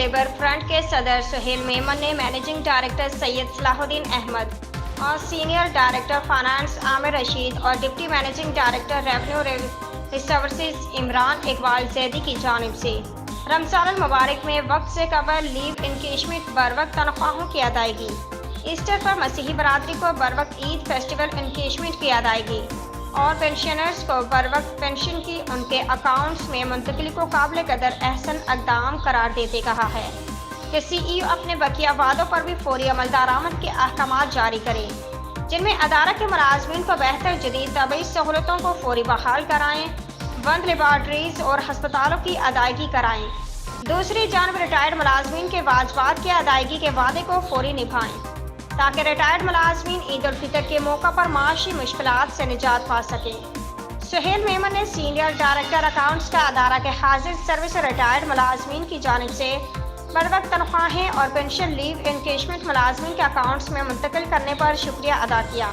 Labour front کے صدر سہیل میمن نے مینیجنگ ڈائریکٹر سید صلاح الدین احمد اور سینئر ڈائریکٹر فائنانس عامر رشید اور deputy managing director revenue resources Imran Iqbal Zaidi کی جانب سے رمضان المبارک میں وقت سے قبل لیو انکیشمنٹ بروقت تنخواہوں کی ادائیگی، ایسٹر پر مسیحی برادری کو بروقت عید فیسٹیول انکیشمنٹ کی ادائیگی اور پینشنرز کو بروقت پینشن کی ان کے اکاؤنٹس میں منتقلی کو قابل قدر احسن اقدام قرار دیتے کہا ہے کہ سی ای او اپنے بقیہ وعدوں پر بھی فوری عمل درآمد کے احکامات جاری کریں، جن میں ادارہ کے ملازمین کو بہتر جدید طبی سہولتوں کو فوری بحال کرائیں، بند لیبارٹریز اور ہسپتالوں کی ادائیگی کرائیں۔ دوسری جانب ریٹائرڈ ملازمین کے واجبات کی ادائیگی کے وعدے کو فوری نبھائیں تاکہ ریٹائرڈ ملازمین عید الفطر کے موقع پر معاشی مشکلات سے نجات پا سکیں۔ سہیل میمن نے سینئر ڈائریکٹر اکاؤنٹس کا ادارہ کے حاضر سروس ریٹائرڈ ملازمین کی جانب سے بروقت تنخواہیں اور پینشن لیو انکیشمنٹ ملازمین کے اکاؤنٹس میں منتقل کرنے پر شکریہ ادا کیا۔